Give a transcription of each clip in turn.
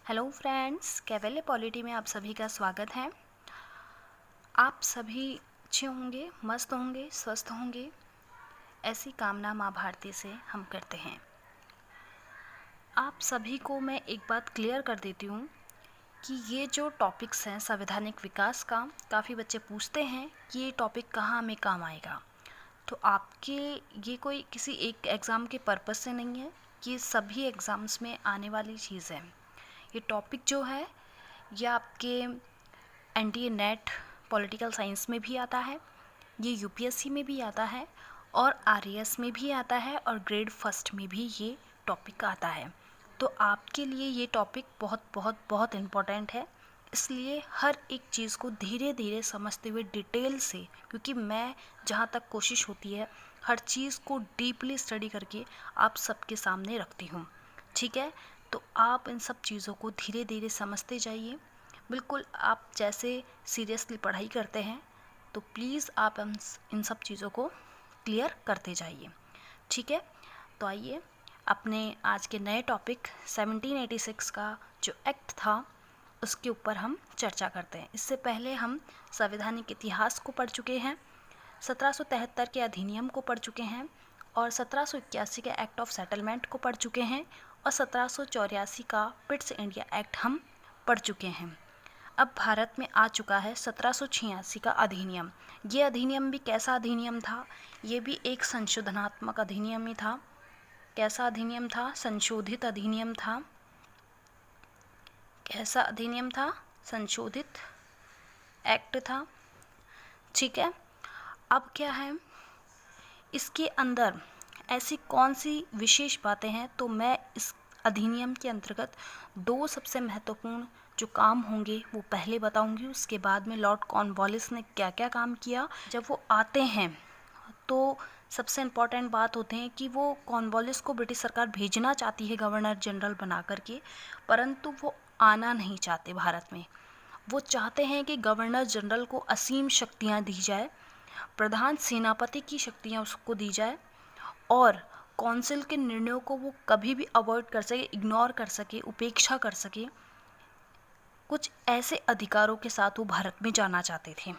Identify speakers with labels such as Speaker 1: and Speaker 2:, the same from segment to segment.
Speaker 1: Hello friends, कैवेले polity में आप सभी का स्वागत है। आप सभी अच्छे होंगे, मस्त होंगे, स्वस्थ होंगे, ऐसी कामना माँ भारती से हम करते हैं। आप सभी को मैं एक बात क्लियर कर देती हूँ कि ये जो टॉपिक्स हैं संवैधानिक विकास का, काफ़ी बच्चे पूछते हैं कि ये टॉपिक कहाँ हमें काम आएगा। तो आपके ये कोई किसी एक एग्ज़ाम के पर्पस से नहीं है, ये सभी एग्ज़ाम्स में आने वाली चीज़ है। ये टॉपिक जो है ये आपके एनडीए नेट पॉलिटिकल साइंस में भी आता है, ये यूपीएससी में भी आता है और आरएएस में भी आता है और ग्रेड फर्स्ट में भी ये टॉपिक आता है। तो आपके लिए ये टॉपिक बहुत बहुत बहुत इम्पॉर्टेंट है, इसलिए हर एक चीज़ को धीरे धीरे समझते हुए डिटेल से, क्योंकि मैं जहाँ तक कोशिश होती है हर चीज़ को डीपली स्टडी करके आप सबके सामने रखती हूँ। ठीक है, तो आप इन सब चीज़ों को धीरे धीरे समझते जाइए। बिल्कुल आप जैसे सीरियसली पढ़ाई करते हैं तो प्लीज़ आप इन सब चीज़ों को क्लियर करते जाइए। ठीक है, तो आइए अपने आज के नए टॉपिक 1786 का जो एक्ट था उसके ऊपर हम चर्चा करते हैं। इससे पहले हम संवैधानिक इतिहास को पढ़ चुके हैं, 1773 के अधिनियम को पढ़ चुके हैं और 1781 के एक्ट ऑफ सेटलमेंट को पढ़ चुके हैं और 1784 का पिट्स इंडिया एक्ट हम पढ़ चुके हैं। अब भारत में आ चुका है 1786 का अधिनियम। ये अधिनियम भी कैसा अधिनियम था? ये भी एक संशोधनात्मक अधिनियम ही था। कैसा अधिनियम था? संशोधित अधिनियम था। कैसा अधिनियम था? संशोधित एक्ट था। ठीक है, अब क्या है इसके अंदर, ऐसी कौन सी विशेष बातें हैं? तो मैं इस अधिनियम के अंतर्गत दो सबसे महत्वपूर्ण जो काम होंगे वो पहले बताऊंगी, उसके बाद में लॉर्ड कॉर्नवालिस ने क्या क्या काम किया। जब वो आते हैं तो सबसे इम्पॉर्टेंट बात होते हैं कि वो कॉर्नवालिस को ब्रिटिश सरकार भेजना चाहती है गवर्नर जनरल बना करके, परंतु वो आना नहीं चाहते भारत में। वो चाहते हैं कि गवर्नर जनरल को असीम शक्तियाँ दी जाए, प्रधान सेनापति की शक्तियाँ उसको दी जाए और काउंसिल के निर्णयों को वो कभी भी अवॉइड कर सके, इग्नोर कर सके, उपेक्षा कर सके। कुछ ऐसे अधिकारों के साथ वो भारत में जाना चाहते थे,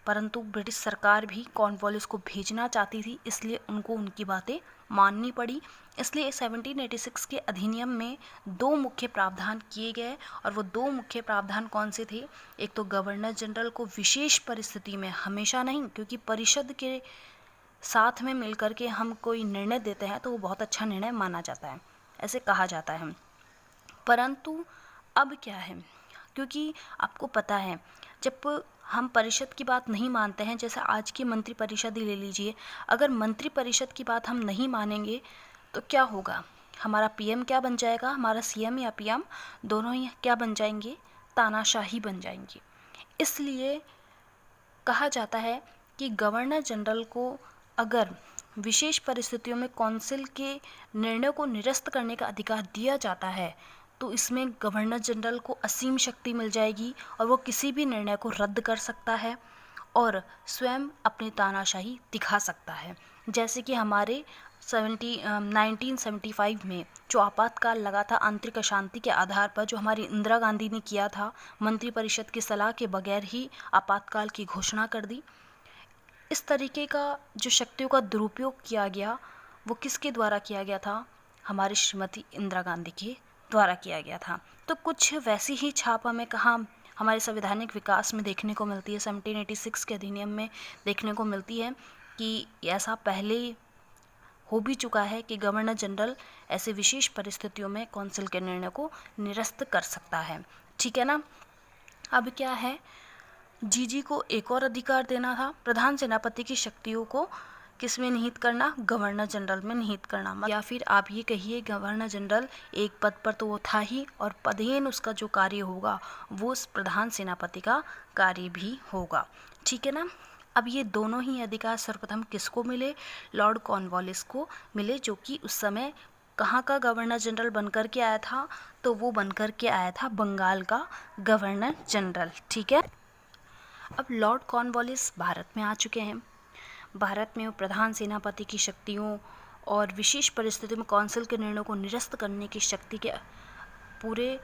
Speaker 1: परंतु ब्रिटिश सरकार भी कॉर्नवालिस को भेजना चाहती थी, इसलिए उनको उनकी बातें माननी पड़ी। इसलिए 1786 के अधिनियम में दो मुख्य प्रावधान किए गए और वो दो मुख्य प्रावधान कौन से थे? एक तो गवर्नर जनरल को विशेष परिस्थिति में, हमेशा नहीं, क्योंकि परिषद के साथ में मिलकर के हम कोई निर्णय देते हैं तो वो बहुत अच्छा निर्णय माना जाता है, ऐसे कहा जाता है। परंतु अब क्या है, क्योंकि आपको पता है जब हम परिषद की बात नहीं मानते हैं, जैसे आज की मंत्री परिषद ही ले लीजिए, अगर मंत्री परिषद की बात हम नहीं मानेंगे तो क्या होगा? हमारा पीएम क्या बन जाएगा? हमारा सीएम या पीएम दोनों ही क्या बन जाएंगे? तानाशाही बन जाएंगे। इसलिए कहा जाता है कि गवर्नर जनरल को अगर विशेष परिस्थितियों में काउंसिल के निर्णय को निरस्त करने का अधिकार दिया जाता है तो इसमें गवर्नर जनरल को असीम शक्ति मिल जाएगी और वो किसी भी निर्णय को रद्द कर सकता है और स्वयं अपनी तानाशाही दिखा सकता है। जैसे कि हमारे 1975 में जो आपातकाल लगा था आंतरिक अशांति के आधार पर, जो हमारी इंदिरा गांधी ने किया था, मंत्रिपरिषद की सलाह के बगैर ही आपातकाल की घोषणा कर दी। इस तरीके का जो शक्तियों का दुरुपयोग किया गया वो किसके द्वारा किया गया था? हमारी श्रीमती इंदिरा गांधी के द्वारा किया गया था। तो कुछ वैसी ही छाप हमें कहाँ हमारे संवैधानिक विकास में देखने को मिलती है, 1786 के अधिनियम में देखने को मिलती है कि ऐसा पहले हो भी चुका है कि गवर्नर जनरल ऐसे विशेष परिस्थितियों में काउंसिल के निर्णय को निरस्त कर सकता है। ठीक है ना। अब क्या है, जीजी को एक और अधिकार देना था, प्रधान सेनापति की शक्तियों को किस में निहित करना? गवर्नर जनरल में निहित करना। या फिर आप ये कहिए गवर्नर जनरल एक पद पर तो वो था ही, और पदेन उसका जो कार्य होगा वो उस प्रधान सेनापति का कार्य भी होगा। ठीक है ना। अब ये दोनों ही अधिकार सर्वप्रथम किसको मिले? लॉर्ड कॉर्नवालिस को मिले, जो कि उस समय कहाँ का गवर्नर जनरल बनकर के आया था? तो वो बनकर के आया था बंगाल का गवर्नर जनरल। ठीक है। अब लॉर्ड कॉर्नवालिस भारत में आ चुके हैं। भारत में वो प्रधान सेनापति की शक्तियों और विशेष परिस्थितियों में काउंसिल के निर्णयों को निरस्त करने की शक्ति के पूरे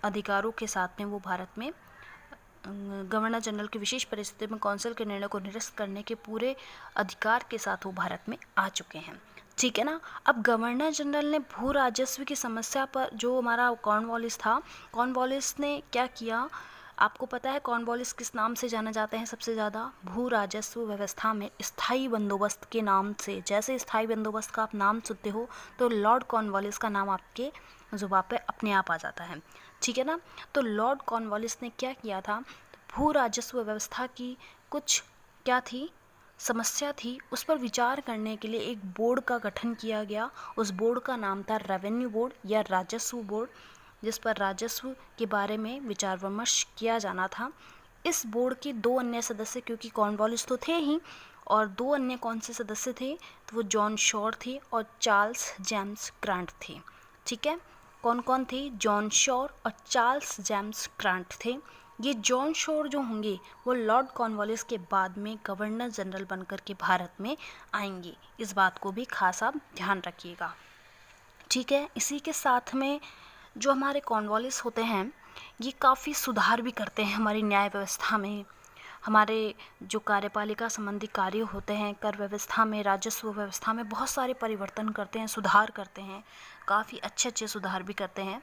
Speaker 1: अधिकारों के साथ में वो भारत में गवर्नर जनरल की विशेष परिस्थिति में कौंसिल के निर्णय को निरस्त करने के पूरे अधिकार के साथ वो भारत में आ चुके हैं। ठीक है ना। अब गवर्नर जनरल ने भू राजस्व की समस्या पर, जो हमारा कॉर्नवालिस था, कॉर्नवालिस ने क्या किया, आपको पता है कॉर्नवालिस किस नाम से जाना जाते हैं सबसे ज़्यादा? भू राजस्व व्यवस्था में स्थायी बंदोबस्त के नाम से। जैसे स्थायी बंदोबस्त का आप नाम सुनते हो तो लॉर्ड कॉर्नवालिस का नाम आपके जुबान पे अपने आप आ जाता है। ठीक है ना। तो लॉर्ड कॉर्नवालिस ने क्या किया था, भू राजस्व व्यवस्था की कुछ क्या थी, समस्या थी, उस पर विचार करने के लिए एक बोर्ड का गठन किया गया। उस बोर्ड का नाम था रेवेन्यू बोर्ड या राजस्व बोर्ड, जिस पर राजस्व के बारे में विचार विमर्श किया जाना था। इस बोर्ड के 2 अन्य सदस्य, क्योंकि कॉर्नवालिस तो थे ही, और 2 अन्य कौन से सदस्य थे, तो वो जॉन शॉर थे और चार्ल्स जेम्स ग्रांट थे। ठीक है। कौन कौन थे? जॉन शॉर और चार्ल्स जेम्स ग्रांट थे। ये जॉन शॉर जो होंगे वो लॉर्ड कॉर्नवालिस के बाद में गवर्नर जनरल बनकर के भारत में आएंगे। इस बात को भी खास आप ध्यान रखिएगा। ठीक है। इसी के साथ में जो हमारे कॉर्नवालिस होते हैं ये काफ़ी सुधार भी करते हैं हमारी न्याय व्यवस्था में, हमारे जो कार्यपालिका संबंधी कार्य होते हैं, कर व्यवस्था में, राजस्व व्यवस्था में बहुत सारे परिवर्तन करते हैं, सुधार करते हैं, काफ़ी अच्छे अच्छे सुधार भी करते हैं।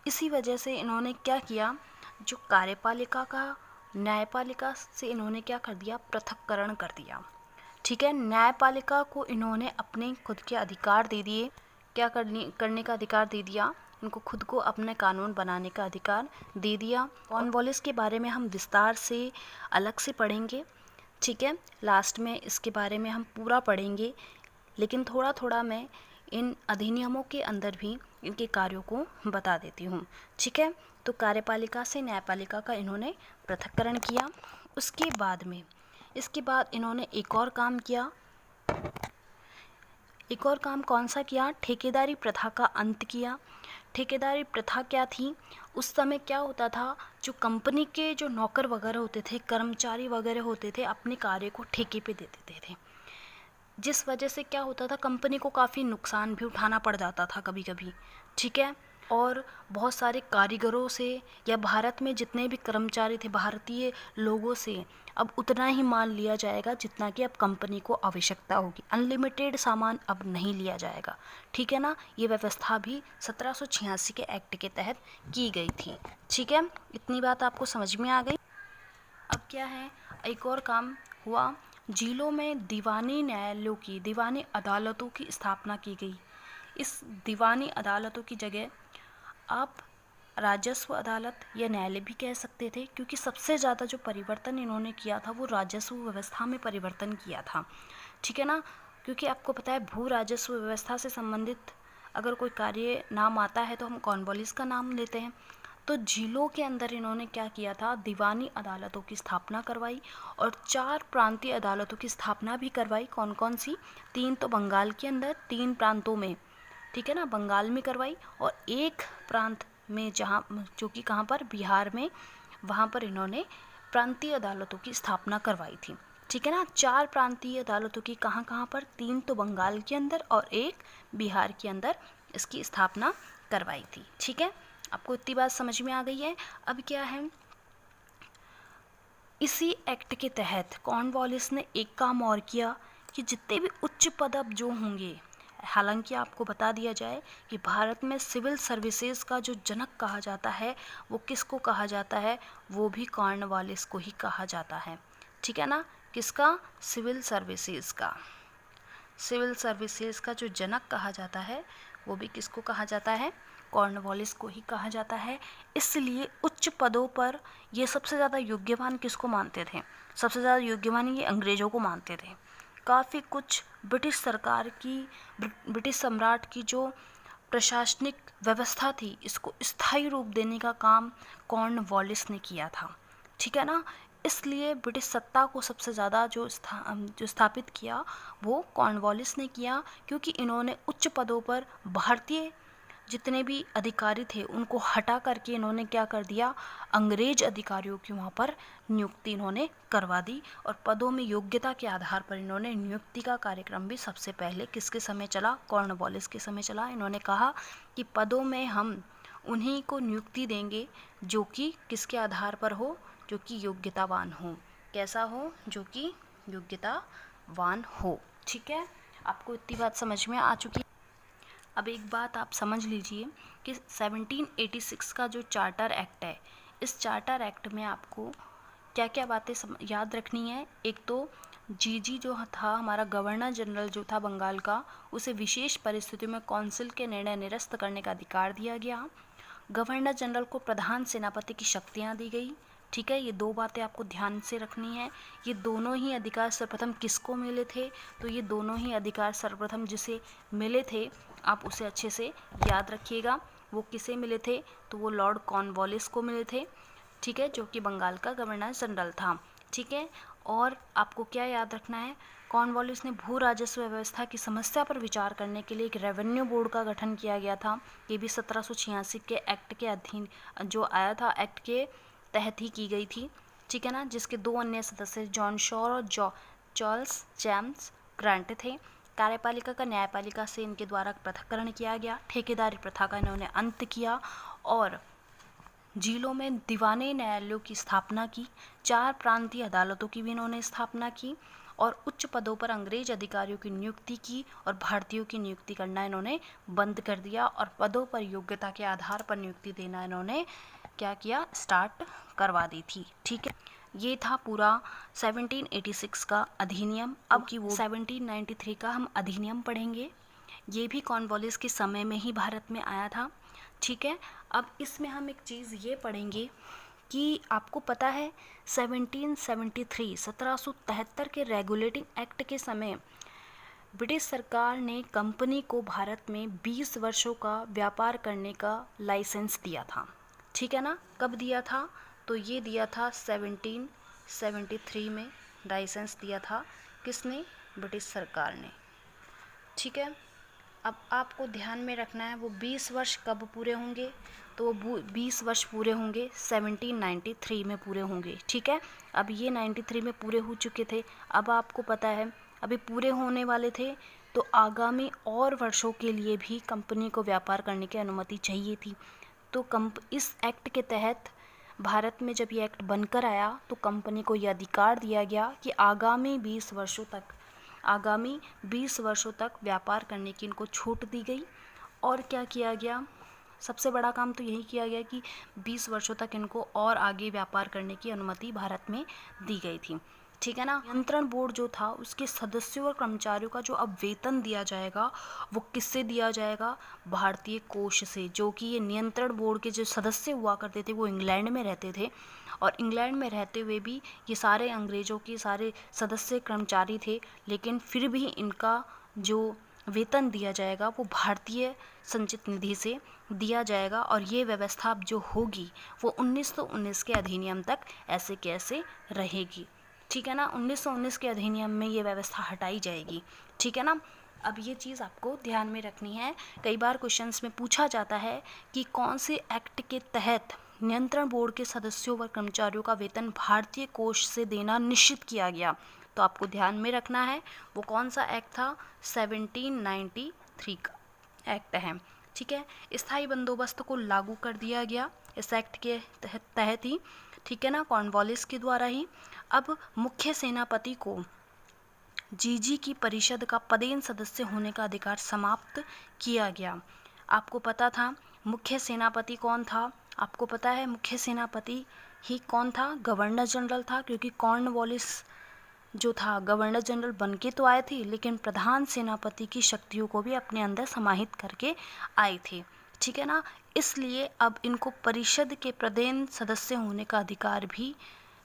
Speaker 1: इसी वजह से इन्होंने क्या किया, जो कार्यपालिका का न्यायपालिका से इन्होंने क्या कर दिया, पृथक्करण कर दिया। ठीक है। न्यायपालिका को इन्होंने अपने खुद के अधिकार दे दिए, क्या करने का अधिकार दे दिया, इनको खुद को अपने कानून बनाने का अधिकार दे दिया। कॉर्नवालिस के बारे में हम विस्तार से अलग से पढ़ेंगे। ठीक है। लास्ट में इसके बारे में हम पूरा पढ़ेंगे, लेकिन थोड़ा थोड़ा मैं इन अधिनियमों के अंदर भी इनके कार्यों को बता देती हूँ। ठीक है। तो कार्यपालिका से न्यायपालिका का इन्होंने पृथक्करण किया। उसके बाद में, इसके बाद इन्होंने एक और काम किया। एक और काम कौन सा किया? ठेकेदारी प्रथा का अंत किया। ठेकेदारी प्रथा क्या थी? उस समय क्या होता था, जो कंपनी के जो नौकर वगैरह होते थे, कर्मचारी वगैरह होते थे, अपने कार्य को ठेके पे दे देते थे, जिस वजह से क्या होता था, कंपनी को काफ़ी नुकसान भी उठाना पड़ जाता था कभी कभी। ठीक है। और बहुत सारे कारीगरों से या भारत में जितने भी कर्मचारी थे, भारतीय लोगों से अब उतना ही माल लिया जाएगा जितना कि अब कंपनी को आवश्यकता होगी। अनलिमिटेड सामान अब नहीं लिया जाएगा। ठीक है ना। ये व्यवस्था भी 1786 के एक्ट के तहत की गई थी। ठीक है। इतनी बात आपको समझ में आ गई। अब क्या है, एक और काम हुआ, जिलों में दीवानी न्यायालयों की, दीवानी अदालतों की स्थापना की गई। इस दीवानी अदालतों की जगह आप राजस्व अदालत या न्यायालय भी कह सकते थे, क्योंकि सबसे ज़्यादा जो परिवर्तन इन्होंने किया था वो राजस्व व्यवस्था में परिवर्तन किया था। ठीक है ना। क्योंकि आपको पता है भू राजस्व व्यवस्था से संबंधित अगर कोई कार्य नाम आता है तो हम कॉर्नवालिस का नाम लेते हैं। तो जिलों के अंदर इन्होंने क्या किया था, दीवानी अदालतों की स्थापना करवाई और 4 प्रांतीय अदालतों की स्थापना भी करवाई। कौन कौन सी? 3 तो बंगाल के अंदर 3 प्रांतों में, ठीक है ना, बंगाल में करवाई, और एक प्रांत में जहाँ, जो कि कहाँ पर, बिहार में, वहाँ पर इन्होंने प्रांतीय अदालतों की स्थापना करवाई थी। ठीक है ना। 4 प्रांतीय अदालतों की कहाँ कहाँ पर? 3 तो बंगाल के अंदर और 1 बिहार के अंदर इसकी स्थापना करवाई थी। ठीक है। आपको इतनी बात समझ में आ गई है। अब क्या है, इसी एक्ट के तहत कॉर्नवालिस ने एक काम और किया कि जितने भी उच्च पदक जो होंगे, हालांकि आपको बता दिया जाए कि भारत में सिविल सर्विसेज का जो जनक कहा जाता है वो किसको कहा जाता है, वो भी कॉर्नवालिस को ही कहा जाता है। ठीक है ना। किसका? सिविल सर्विसेज का। सिविल सर्विसेज का जो जनक कहा जाता है वो भी किसको कहा जाता है? कॉर्नवालिस को ही कहा जाता है। इसलिए उच्च पदों पर ये सबसे ज़्यादा योग्यवान किसको मानते थे? सबसे ज़्यादा योग्यवान ये अंग्रेज़ों को मानते थे। काफ़ी कुछ ब्रिटिश सरकार की, ब्रिटिश सम्राट की जो प्रशासनिक व्यवस्था थी, इसको स्थायी रूप देने का काम कॉर्नवालिस ने किया था। ठीक है ना। इसलिए ब्रिटिश सत्ता को सबसे ज़्यादा जो स्थापित किया वो कॉर्नवालिस ने किया, क्योंकि इन्होंने उच्च पदों पर भारतीय जितने भी अधिकारी थे उनको हटा करके इन्होंने क्या कर दिया, अंग्रेज अधिकारियों की वहाँ पर नियुक्ति इन्होंने करवा दी। और पदों में योग्यता के आधार पर इन्होंने नियुक्ति का कार्यक्रम भी सबसे पहले किसके समय चला, कॉर्नवालिस के समय चला। इन्होंने कहा कि पदों में हम उन्हीं को नियुक्ति देंगे जो कि किसके आधार पर हो, जो कि योग्यतावान हो। कैसा हो, जो कि योग्यतावान हो। ठीक है, आपको इतनी बात समझ में आ चुकी है। अब एक बात आप समझ लीजिए कि 1786 का जो चार्टर एक्ट है, इस चार्टर एक्ट में आपको क्या क्या बातें याद रखनी है। एक तो जीजी जो था हमारा गवर्नर जनरल जो था बंगाल का, उसे विशेष परिस्थितियों में काउंसिल के निर्णय निरस्त करने का अधिकार दिया गया। गवर्नर जनरल को प्रधान सेनापति की शक्तियाँ दी गई। ठीक है, ये दो बातें आपको ध्यान से रखनी है। ये दोनों ही अधिकार सर्वप्रथम किसको मिले थे, तो ये दोनों ही अधिकार सर्वप्रथम जिसे मिले थे आप उसे अच्छे से याद रखिएगा। वो किसे मिले थे, तो वो लॉर्ड कॉर्नवालिस को मिले थे। ठीक है, जो कि बंगाल का गवर्नर जनरल था। ठीक है, और आपको क्या याद रखना है, कॉर्नवालिस ने भू राजस्व व्यवस्था की समस्या पर विचार करने के लिए एक रेवेन्यू बोर्ड का गठन किया गया था। ये भी 1786 के एक्ट के अधीन जो आया था, एक्ट के तहत ही की गई थी। ठीक है ना, जिसके दो अन्य सदस्य जॉन शॉर और चार्ल्स जेम्स ग्रांट थे। कार्यपालिका का न्यायपालिका से इनके द्वारा पृथक्करण किया गया। ठेकेदारी प्रथा का इन्होंने अंत किया और जिलों में दीवाने न्यायालयों की स्थापना की। 4 प्रांतीय अदालतों की भी इन्होंने स्थापना की और उच्च पदों पर अंग्रेज अधिकारियों की नियुक्ति की और भारतीयों की नियुक्ति करना इन्होंने बंद कर दिया और पदों पर योग्यता के आधार पर नियुक्ति देना इन्होंने क्या किया, स्टार्ट करवा दी थी। ठीक है, ये था पूरा 1786 का अधिनियम। अब की वो 1793 का हम अधिनियम पढ़ेंगे। ये भी कॉर्नवालिस के समय में ही भारत में आया था। ठीक है, अब इसमें हम एक चीज़ ये पढ़ेंगे कि आपको पता है 1773 के रेगुलेटिंग एक्ट के समय ब्रिटिश सरकार ने कंपनी को भारत में 20 वर्षों का व्यापार करने का लाइसेंस दिया था। ठीक है ना, कब दिया था, तो ये दिया था 1773 में लाइसेंस दिया था। किसने, ब्रिटिश सरकार ने। ठीक है, अब आपको ध्यान में रखना है वो 20 वर्ष कब पूरे होंगे, तो वो 20 वर्ष पूरे होंगे 1793 में पूरे होंगे। ठीक है, अब ये 93 में पूरे हो चुके थे। अब आपको पता है अभी पूरे होने वाले थे, तो आगामी और वर्षों के लिए भी कंपनी को व्यापार करने की अनुमति चाहिए थी। तो इस एक्ट के तहत भारत में जब ये एक्ट बनकर आया तो कंपनी को ये अधिकार दिया गया कि आगामी 20 वर्षों तक व्यापार करने की इनको छूट दी गई। और क्या किया गया, सबसे बड़ा काम तो यही किया गया कि 20 वर्षों तक इनको और आगे व्यापार करने की अनुमति भारत में दी गई थी। ठीक है ना, नियंत्रण बोर्ड जो था उसके सदस्यों और कर्मचारियों का जो अब वेतन दिया जाएगा वो किससे दिया जाएगा, भारतीय कोष से। जो कि ये नियंत्रण बोर्ड के जो सदस्य हुआ करते थे वो इंग्लैंड में रहते थे और इंग्लैंड में रहते हुए भी ये सारे अंग्रेज़ों के सारे सदस्य कर्मचारी थे, लेकिन फिर भी इनका जो वेतन दिया जाएगा वो भारतीय संचित निधि से दिया जाएगा। और ये व्यवस्था अब जो होगी वो 1919 के अधिनियम तक ऐसे कैसे रहेगी। ठीक है ना, 1919 के अधिनियम में ये व्यवस्था हटाई जाएगी। ठीक है ना, अब ये चीज़ आपको ध्यान में रखनी है। कई बार क्वेश्चंस में पूछा जाता है कि कौन से एक्ट के तहत नियंत्रण बोर्ड के सदस्यों व कर्मचारियों का वेतन भारतीय कोष से देना निश्चित किया गया, तो आपको ध्यान में रखना है वो कौन सा एक्ट था, 1793 का एक्ट है। ठीक है, स्थायी बंदोबस्त को लागू कर दिया गया इस एक्ट के तहत ही। ठीक है ना, कॉर्नवालिस के द्वारा ही। अब मुख्य सेनापति को जीजी की परिषद का पदेन सदस्य होने का अधिकार समाप्त किया गया। आपको पता था मुख्य सेनापति कौन था, आपको पता है मुख्य सेनापति ही कौन था, गवर्नर जनरल था। क्योंकि कॉर्नवालिस जो था गवर्नर जनरल बन के तो आए थे, लेकिन प्रधान सेनापति की शक्तियों को भी अपने अंदर समाहित करके आए थे। ठीक है ना, इसलिए अब इनको परिषद के पदेन सदस्य होने का अधिकार भी,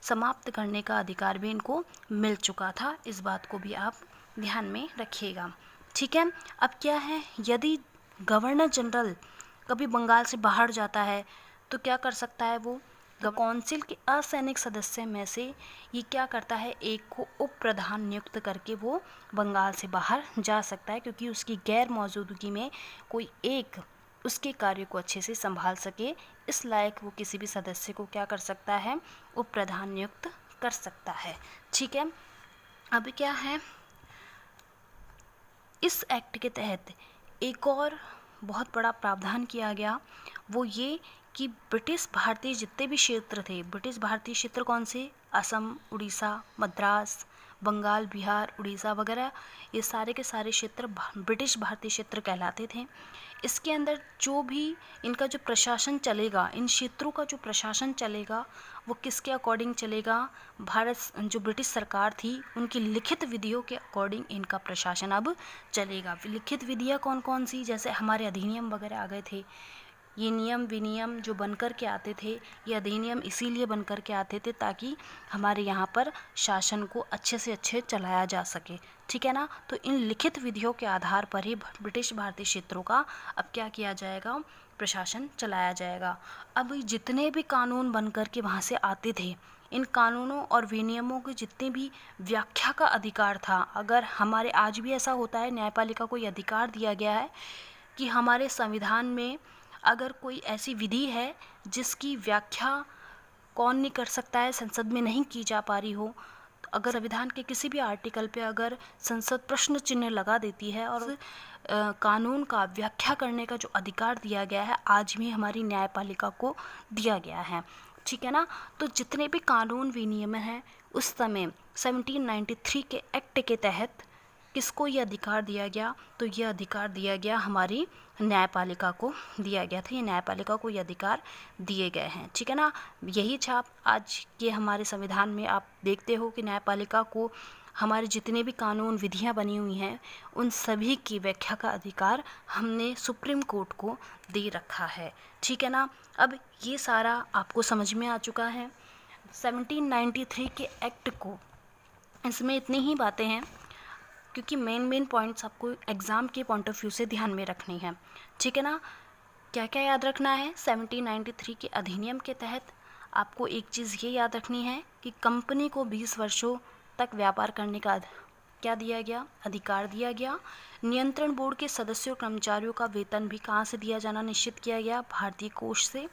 Speaker 1: समाप्त करने का अधिकार भी इनको मिल चुका था। इस बात को भी आप ध्यान में रखिएगा। ठीक है, अब क्या है, यदि गवर्नर जनरल कभी बंगाल से बाहर जाता है तो क्या कर सकता है, वो काउंसिल के असैनिक सदस्य में से ये क्या करता है, एक को उप प्रधान नियुक्त करके वो बंगाल से बाहर जा सकता है। क्योंकि उसकी गैर मौजूदगी में कोई एक उसके कार्य को अच्छे से संभाल सके, इस लायक वो किसी भी सदस्य को क्या कर सकता है, उप प्रधान नियुक्त कर सकता है। ठीक है। अब क्या है, इस एक्ट के तहत एक और बहुत बड़ा प्रावधान किया गया, वो ये कि ब्रिटिश भारतीय जितने भी क्षेत्र थे, ब्रिटिश भारतीय क्षेत्र कौन से, असम, उड़ीसा, मद्रास, बंगाल, बिहार, उड़ीसा वगैरह, ये सारे के सारे क्षेत्र ब्रिटिश भारतीय क्षेत्र कहलाते थे। इसके अंदर जो भी इनका जो प्रशासन चलेगा, इन क्षेत्रों का जो प्रशासन चलेगा, वो किसके अकॉर्डिंग चलेगा, भारत जो ब्रिटिश सरकार थी उनकी लिखित विधियों के अकॉर्डिंग इनका प्रशासन अब चलेगा। लिखित विधियाँ कौन कौन सी, जैसे हमारे अधिनियम वगैरह आ गए थे, ये नियम विनियम जो बनकर के आते थे, ये अधिनियम इसीलिए बनकर के आते थे ताकि हमारे यहाँ पर शासन को अच्छे से अच्छे चलाया जा सके। ठीक है ना। तो इन लिखित विधियों के आधार पर ही ब्रिटिश भारतीय क्षेत्रों का अब क्या किया जाएगा, प्रशासन चलाया जाएगा। अब जितने भी कानून बनकर के वहाँ से आते थे, इन कानूनों और विनियमों के जितने भी व्याख्या का अधिकार था, अगर हमारे आज भी ऐसा होता है, न्यायपालिका को ये अधिकार दिया गया है कि हमारे संविधान में अगर कोई ऐसी विधि है जिसकी व्याख्या कौन नहीं कर सकता है, संसद में नहीं की जा पा रही हो, अगर संविधान के किसी भी आर्टिकल पे अगर संसद प्रश्न चिन्ह लगा देती है और कानून का व्याख्या करने का जो अधिकार दिया गया है आज भी हमारी न्यायपालिका को दिया गया है। ठीक है ना। तो जितने भी कानून विनियम हैं उस समय 1793 के एक्ट के तहत किसको ये अधिकार दिया गया, तो ये अधिकार दिया गया हमारी न्यायपालिका को दिया गया था। ये न्यायपालिका को ये अधिकार दिए गए हैं। ठीक है ना। यही छाप आज के हमारे संविधान में आप देखते हो कि न्यायपालिका को हमारे जितने भी कानून विधियां बनी हुई हैं उन सभी की व्याख्या का अधिकार हमने सुप्रीम कोर्ट को दे रखा है। ठीक है ना। अब ये सारा आपको समझ में आ चुका है 1793 के एक्ट को। इसमें इतनी ही बातें हैं क्योंकि मेन पॉइंट्स आपको एग्ज़ाम के पॉइंट ऑफ व्यू से ध्यान में रखनी है। ठीक है ना। क्या क्या याद रखना है, 1793 के अधिनियम के तहत आपको एक चीज़ ये याद रखनी है कि कंपनी को 20 वर्षों तक व्यापार करने का क्या दिया गया, अधिकार दिया गया। नियंत्रण बोर्ड के सदस्यों कर्मचारियों का वेतन भी कहाँ से दिया जाना निश्चित किया गया, भारतीय कोष से।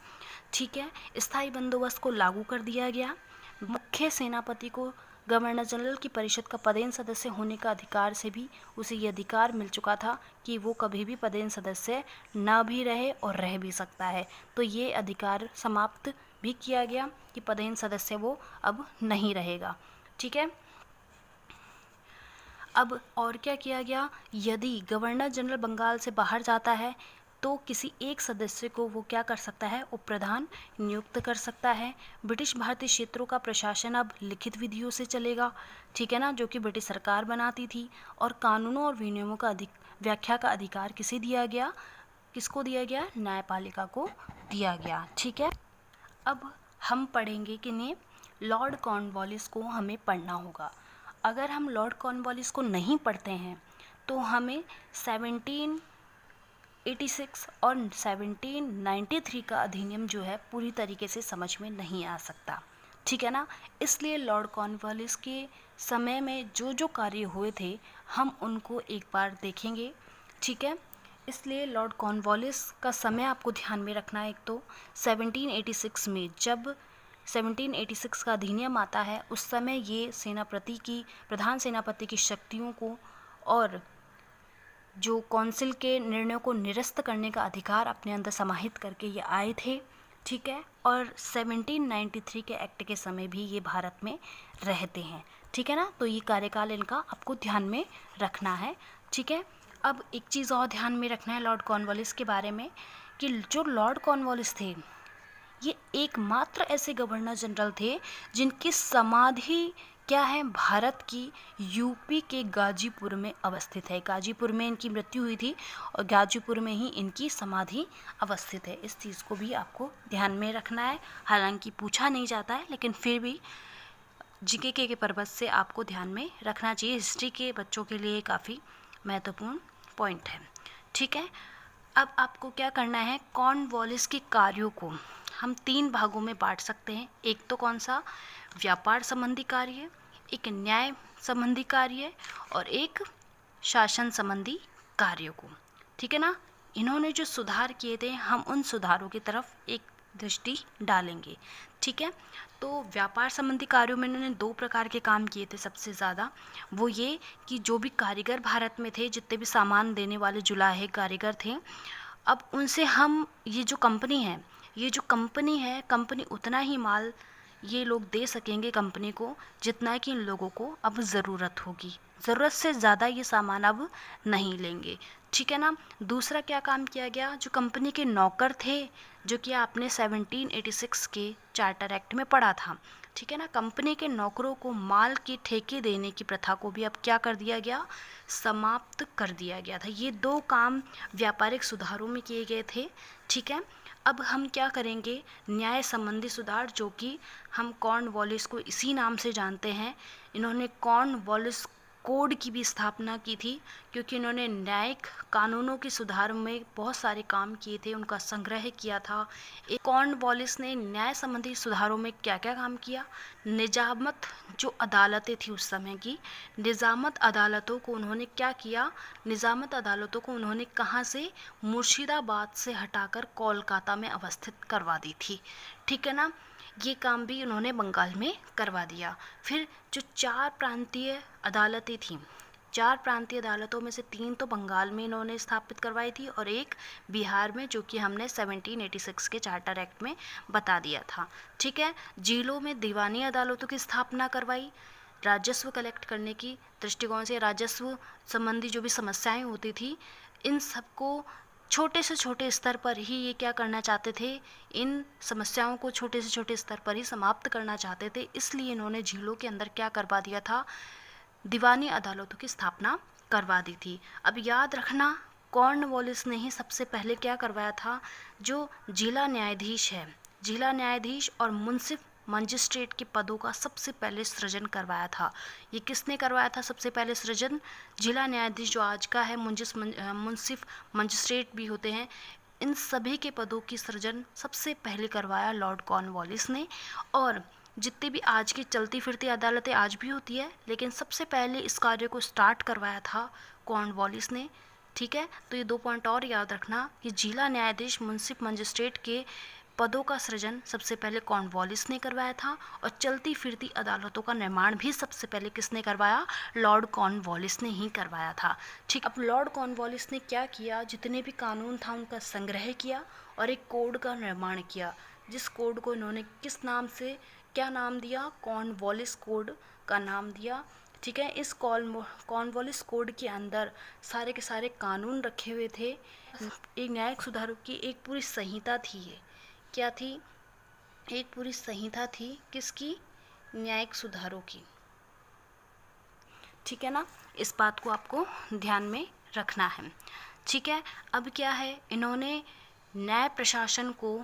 Speaker 1: ठीक है। स्थायी बंदोबस्त को लागू कर दिया गया। मुख्य सेनापति को गवर्नर जनरल की परिषद का पदेन सदस्य होने का अधिकार से भी उसे ये अधिकार मिल चुका था कि वो कभी भी पदेन सदस्य न भी रहे और रह भी सकता है। तो ये अधिकार समाप्त भी किया गया कि पदेन सदस्य वो अब नहीं रहेगा। ठीक है। अब और क्या किया गया, यदि गवर्नर जनरल बंगाल से बाहर जाता है तो किसी एक सदस्य को वो क्या कर सकता है, उप प्रधान नियुक्त कर सकता है। ब्रिटिश भारतीय क्षेत्रों का प्रशासन अब लिखित विधियों से चलेगा। ठीक है ना, जो कि ब्रिटिश सरकार बनाती थी। और कानूनों और विनियमों का व्याख्या का अधिकार किसे दिया गया, किसको दिया गया, न्यायपालिका को दिया गया। ठीक है। अब हम पढ़ेंगे कि ने लॉर्ड कॉर्नवालिस को हमें पढ़ना होगा। अगर हम लॉर्ड कॉर्नवालिस को नहीं पढ़ते हैं तो हमें 1786 और 1793 का अधिनियम जो है पूरी तरीके से समझ में नहीं आ सकता। ठीक है ना। इसलिए लॉर्ड कॉर्नवालिस के समय में जो जो कार्य हुए थे हम उनको एक बार देखेंगे। ठीक है। इसलिए लॉर्ड कॉर्नवालिस का समय आपको ध्यान में रखना है। एक तो 1786 में जब 1786 का अधिनियम आता है उस समय ये सेनापति की, प्रधान सेनापति की शक्तियों को और जो काउंसिल के निर्णयों को निरस्त करने का अधिकार अपने अंदर समाहित करके ये आए थे। ठीक है। और 1793 के एक्ट के समय भी ये भारत में रहते हैं। ठीक है ना। तो ये कार्यकाल इनका आपको ध्यान में रखना है। ठीक है। अब एक चीज़ और ध्यान में रखना है लॉर्ड कॉर्नवालिस के बारे में कि जो लॉर्ड कॉर्नवालिस थे ये एकमात्र ऐसे गवर्नर जनरल थे जिनकी समाधि क्या है, भारत की यूपी के गाजीपुर में अवस्थित है। गाजीपुर में इनकी मृत्यु हुई थी और गाजीपुर में ही इनकी समाधि अवस्थित है। इस चीज़ को भी आपको ध्यान में रखना है। हालांकि पूछा नहीं जाता है लेकिन फिर भी जीके के पर्पज़ से आपको ध्यान में रखना चाहिए। हिस्ट्री के बच्चों के लिए काफ़ी महत्वपूर्ण पॉइंट है। ठीक है। अब आपको क्या करना है, कॉर्नवालिस के कार्यों को हम 3 भागों में बांट सकते हैं। एक तो कौन सा, व्यापार संबंधी कार्य, एक न्याय संबंधी कार्य और एक शासन संबंधी कार्यों को। ठीक है ना। इन्होंने जो सुधार किए थे हम उन सुधारों की तरफ एक दृष्टि डालेंगे। ठीक है, तो व्यापार संबंधी कार्यों में इन्होंने 2 प्रकार के काम किए थे सबसे ज़्यादा। वो ये कि जो भी कारीगर भारत में थे, जितने भी सामान देने वाले जुलाहे कारीगर थे, अब उनसे हम ये जो कंपनी है, कंपनी उतना ही माल ये लोग दे सकेंगे कंपनी को जितना कि इन लोगों को अब ज़रूरत होगी। ज़रूरत से ज़्यादा ये सामान अब नहीं लेंगे। ठीक है ना। दूसरा क्या काम किया गया, जो कंपनी के नौकर थे, जो कि आपने 1786 के चार्टर एक्ट में पढ़ा था। ठीक है ना। कंपनी के नौकरों को माल के ठेके देने की प्रथा को भी अब क्या कर दिया गया, समाप्त कर दिया गया था। ये 2 काम व्यापारिक सुधारों में किए गए थे। ठीक है। अब हम क्या करेंगे, न्याय संबंधी सुधार, जो कि हम कॉर्नवालिस को इसी नाम से जानते हैं। इन्होंने कॉर्नवालिस कोड की भी स्थापना की थी, क्योंकि इन्होंने न्यायिक कानूनों के सुधार में बहुत सारे काम किए थे, उनका संग्रह किया था। एक कॉर्नवालिस ने न्याय संबंधी सुधारों में क्या क्या काम किया, निजामत जो अदालतें थी उस समय की, निजामत अदालतों को उन्होंने क्या किया, निजामत अदालतों को उन्होंने कहाँ से, मुर्शिदाबाद से हटाकर कोलकाता में अवस्थित करवा दी थी। ठीक है ना। ये काम भी उन्होंने बंगाल में करवा दिया। फिर जो 4 प्रांतीय अदालतें थीं, 4 प्रांतीय अदालतों में से 3 तो बंगाल में इन्होंने स्थापित करवाई थी और 1 बिहार में, जो कि हमने 1786 के चार्टर एक्ट में बता दिया था। ठीक है। जिलों में दीवानी अदालतों की स्थापना करवाई, राजस्व कलेक्ट करने की दृष्टिकोण से, राजस्व संबंधी जो भी समस्याएं होती थी, इन सबको छोटे से छोटे स्तर पर ही ये क्या करना चाहते थे, इन समस्याओं को छोटे से छोटे स्तर पर ही समाप्त करना चाहते थे। इसलिए इन्होंने झीलों के अंदर क्या करवा दिया था, दीवानी अदालतों की स्थापना करवा दी थी। अब याद रखना, कॉर्नवालिस ने ही सबसे पहले क्या करवाया था, जो जिला न्यायाधीश है, जिला न्यायाधीश और मुंसिफ मजिस्ट्रेट के पदों का सबसे पहले सृजन करवाया था। ये किसने करवाया था सबसे पहले सृजन, जिला न्यायाधीश जो आज का है, मुंसिफ मजिस्ट्रेट भी होते हैं, इन सभी के पदों की सृजन सबसे पहले करवाया लॉर्ड कॉर्नवालिस ने। और जितनी भी आज की चलती फिरती अदालतें आज भी होती है, लेकिन सबसे पहले इस कार्य को स्टार्ट करवाया था कॉर्नवालिस ने। ठीक है। तो ये 2 पॉइंट और याद रखना कि जिला न्यायाधीश, मुंसिफ मजिस्ट्रेट के पदों का सृजन सबसे पहले कॉर्नवालिस ने करवाया था, और चलती फिरती अदालतों का निर्माण भी सबसे पहले किसने करवाया, लॉर्ड कॉर्नवालिस ने ही करवाया था। ठीक। अब लॉर्ड कॉर्नवालिस ने क्या किया, जितने भी कानून था उनका संग्रह किया और एक कोड का निर्माण किया, जिस कोड को इन्होंने किस नाम से, क्या नाम दिया, कॉर्नवालिस कोड का नाम दिया। ठीक है। इस कॉर्नवालिस कोड के अंदर सारे के सारे कानून रखे हुए थे। एक न्यायिक सुधारों की एक पूरी संहिता थी। ये क्या थी, एक पूरी संहिता थी, किसकी, न्यायिक सुधारों की। ठीक है ना। इस बात को आपको ध्यान में रखना है। ठीक है। अब क्या है, इन्होंने न्याय प्रशासन को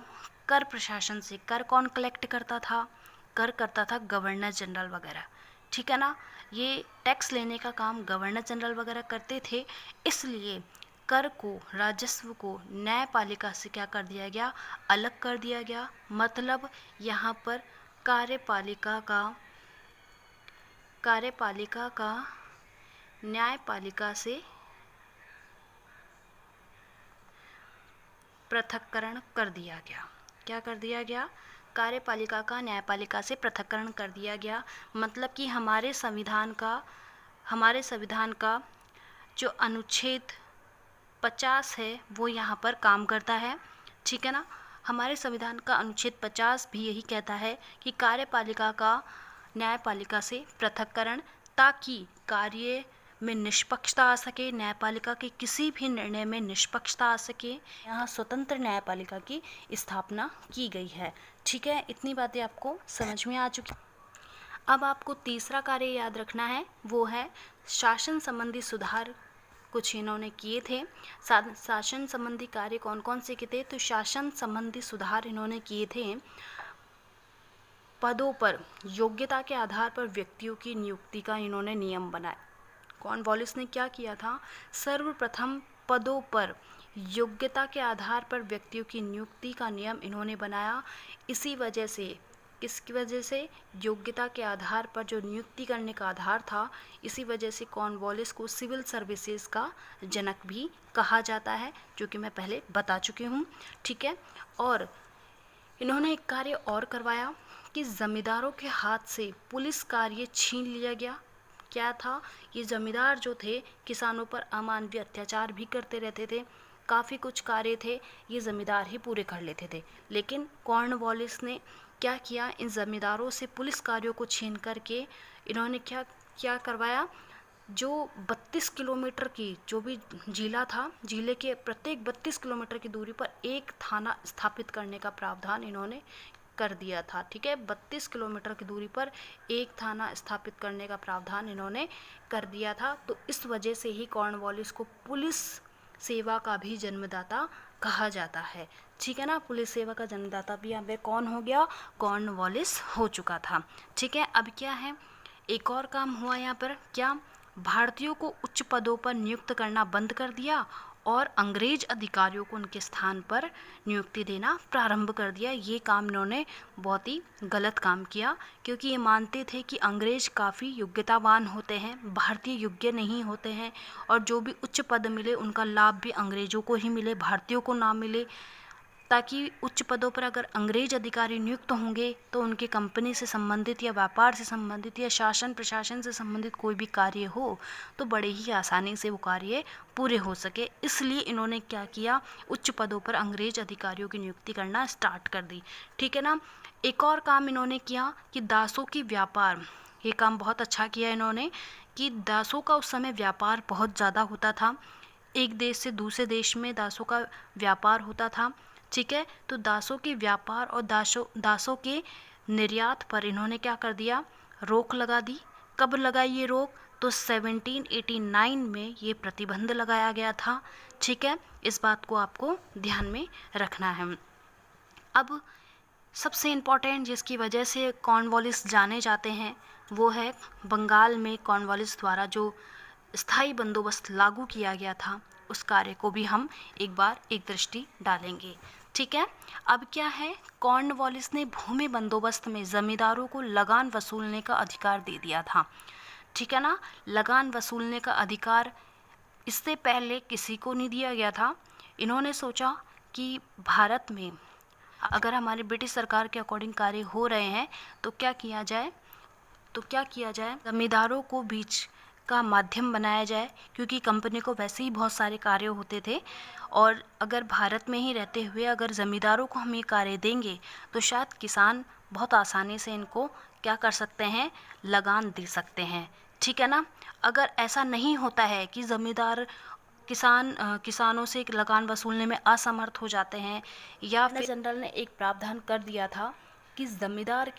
Speaker 1: कर प्रशासन से, कर कौन कलेक्ट करता था, कर करता था गवर्नर जनरल वगैरह। ठीक है ना। ये टैक्स लेने का काम गवर्नर जनरल वगैरह करते थे, इसलिए कर को, राजस्व को न्यायपालिका से क्या कर दिया गया, अलग कर दिया गया। मतलब यहाँ पर कार्यपालिका का न्यायपालिका से पृथक्करण कर दिया गया। क्या कर दिया गया, कार्यपालिका का न्यायपालिका से पृथक्करण कर दिया गया। मतलब कि हमारे संविधान का जो अनुच्छेद 50 है वो यहाँ पर काम करता है। ठीक है ना। हमारे संविधान का अनुच्छेद 50 भी यही कहता है कि कार्यपालिका का न्यायपालिका से पृथक्करण, ताकि कार्य में निष्पक्षता आ सके, न्यायपालिका के किसी भी निर्णय में निष्पक्षता आ सके। यहाँ स्वतंत्र न्यायपालिका की स्थापना की गई है। ठीक है। इतनी बातें आपको समझ में आ चुकी। अब आपको तीसरा कार्य याद रखना है, वो है शासन संबंधी सुधार। कुछ इन्होंने किए थे। शासन संबंधी कार्य कौन कौन से किए थे, तो शासन संबंधी सुधार इन्होंने किए थे। पदों पर योग्यता के आधार पर व्यक्तियों की नियुक्ति का इन्होंने नियम बनाया। कॉर्नवालिस ने क्या किया था, सर्वप्रथम पदों पर योग्यता के आधार पर व्यक्तियों की नियुक्ति का नियम इन्होंने बनाया। इसी वजह से किसकी वजह से? योग्यता के आधार पर जो नियुक्ति करने का आधार था, इसी वजह से कॉर्नवालिस को सिविल सर्विसेज का जनक भी कहा जाता है, जो कि मैं पहले बता चुकी हूँ। ठीक है, और इन्होंने एक कार्य और करवाया कि जमींदारों के हाथ से पुलिस कार्य छीन लिया गया। क्या था? ये जमींदार जो थे किसानों पर अमानवीय अत्याचार भी करते रहते थे। काफ़ी कुछ कार्य थे ये ज़मींदार ही पूरे कर लेते थे, लेकिन कॉर्नवालिस ने क्या किया? इन ज़मींदारों से पुलिस कार्यों को छीन करके इन्होंने क्या क्या करवाया? जो 32 किलोमीटर की जो भी जिला था, जिले के प्रत्येक 32 किलोमीटर की दूरी पर एक थाना स्थापित करने का प्रावधान इन्होंने कर दिया था। ठीक है, 32 किलोमीटर की दूरी पर एक थाना स्थापित करने का प्रावधान इन्होंने कर दिया था। तो इस वजह से ही कॉर्नवालिस को पुलिस सेवा का भी जन्मदाता कहा जाता है। ठीक है ना, पुलिस सेवा का जन्मदाता भी यहाँ पे कौन हो गया? कॉर्नवालिस हो चुका था। ठीक है, अब क्या है? एक और काम हुआ यहाँ पर। क्या? भारतीयों को उच्च पदों पर नियुक्त करना बंद कर दिया और अंग्रेज अधिकारियों को उनके स्थान पर नियुक्ति देना प्रारंभ कर दिया। ये काम इन्होंने बहुत ही गलत काम किया, क्योंकि ये मानते थे कि अंग्रेज काफ़ी योग्यतावान होते हैं, भारतीय योग्य नहीं होते हैं, और जो भी उच्च पद मिले उनका लाभ भी अंग्रेजों को ही मिले, भारतीयों को ना मिले, ताकि उच्च पदों पर अगर अंग्रेज अधिकारी नियुक्त होंगे तो उनकी कंपनी से संबंधित या व्यापार से संबंधित या शासन प्रशासन से संबंधित कोई भी कार्य हो तो बड़े ही आसानी से वो कार्य पूरे हो सके। इसलिए इन्होंने क्या किया? उच्च पदों पर अंग्रेज अधिकारियों की नियुक्ति करना स्टार्ट कर दी। ठीक है ना। एक और काम इन्होंने किया कि दासों की व्यापार, ये काम बहुत अच्छा किया इन्होंने कि दासों का उस समय व्यापार बहुत ज़्यादा होता था। एक देश से दूसरे देश में दासों का व्यापार होता था। ठीक है, तो दासों के व्यापार और दासों के निर्यात पर इन्होंने क्या कर दिया? रोक लगा दी। कब लगाई ये रोक? तो 1789 में ये प्रतिबंध लगाया गया था। ठीक है, इस बात को आपको ध्यान में रखना है। अब सबसे इम्पॉर्टेंट जिसकी वजह से कॉर्नवालिस जाने जाते हैं वो है बंगाल में कॉर्नवालिस द्वारा जो स्थायी बंदोबस्त लागू किया गया था, उस कार्य को भी हम एक बार एक दृष्टि डालेंगे। ठीक है, अब क्या है? कॉर्नवालिस ने भूमि बंदोबस्त में जमींदारों को लगान वसूलने का अधिकार दे दिया था। ठीक है ना, लगान वसूलने का अधिकार इससे पहले किसी को नहीं दिया गया था। इन्होंने सोचा कि भारत में अगर हमारे ब्रिटिश सरकार के अकॉर्डिंग कार्य हो रहे हैं तो क्या किया जाए? जमींदारों को बीच का माध्यम बनाया जाए, क्योंकि कंपनी को वैसे ही बहुत सारे कार्य होते थे, और अगर भारत में ही रहते हुए अगर ज़मींदारों को हम ये कार्य देंगे तो शायद किसान बहुत आसानी से इनको क्या कर सकते हैं? लगान दे सकते हैं। ठीक है ना। अगर ऐसा नहीं होता है कि ज़मींदार किसानों से लगान वसूलने में असमर्थ हो जाते हैं, या फिर जनरल ने एक प्रावधान कर दिया था कि ज़मींदार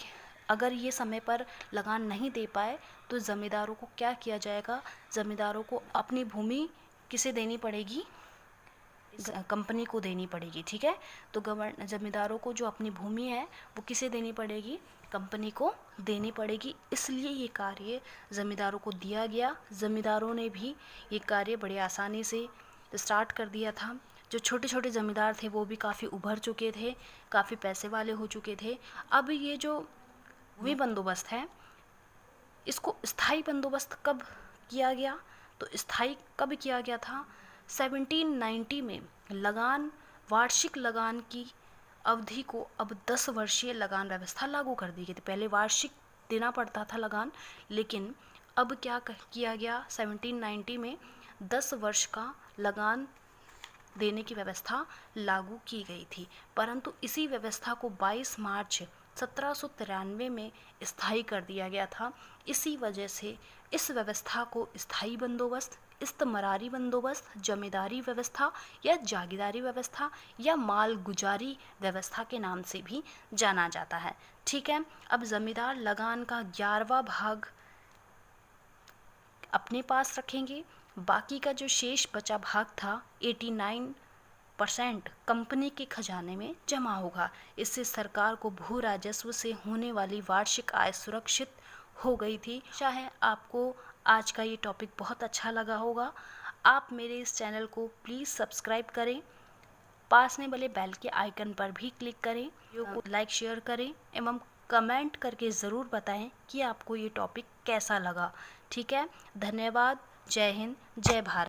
Speaker 1: अगर ये समय पर लगान नहीं दे पाए तो ज़मींदारों को क्या किया जाएगा? ज़मींदारों को अपनी भूमि किसे देनी पड़ेगी? कंपनी को देनी पड़ेगी। ठीक है, तो ज़मींदारों को जो अपनी भूमि है वो किसे देनी पड़ेगी? कंपनी को देनी पड़ेगी। इसलिए ये कार्य ज़मींदारों को दिया गया। ज़मींदारों ने भी ये कार्य बड़े आसानी से स्टार्ट कर दिया था। जो छोटे छोटे ज़मींदार थे वो भी काफ़ी उभर चुके थे, काफ़ी पैसे वाले हो चुके थे। अब ये जो भूमि बंदोबस्त है इसको स्थायी बंदोबस्त कब किया गया? तो स्थायी कब किया गया था? 1790 में वार्षिक लगान की अवधि को अब 10 वर्षीय लगान व्यवस्था लागू कर दी गई थी। पहले वार्षिक देना पड़ता था लगान, लेकिन अब क्या किया गया? 1790 में 10 वर्ष का लगान देने की व्यवस्था लागू की गई थी। परंतु इसी व्यवस्था को 22 मार्च 1793 में स्थायी कर दिया गया था। इसी वजह से इस व्यवस्था को स्थायी बंदोबस्त, इस्तमरारी बंदोबस्त, जमींदारी व्यवस्था या जागीरदारी व्यवस्था या मालगुजारी व्यवस्था के नाम से भी जाना जाता है। ठीक है, अब जमींदार लगान का 11वां भाग अपने पास रखेंगे। बाकी का जो शेष बचा भाग था 89% कंपनी के खजाने में जमा होगा। इससे सरकार को भू राजस्व से होने वाली वार्षिक आय सुरक्षित हो गई थी। आशा है आपको आज का ये टॉपिक बहुत अच्छा लगा होगा। आप मेरे इस चैनल को प्लीज़ सब्सक्राइब करें, पास में वाले बेल के आइकन पर भी क्लिक करें, वीडियो को लाइक शेयर करें एवं कमेंट करके ज़रूर बताएं कि आपको ये टॉपिक कैसा लगा। ठीक है, धन्यवाद। जय हिंद, जय भारत।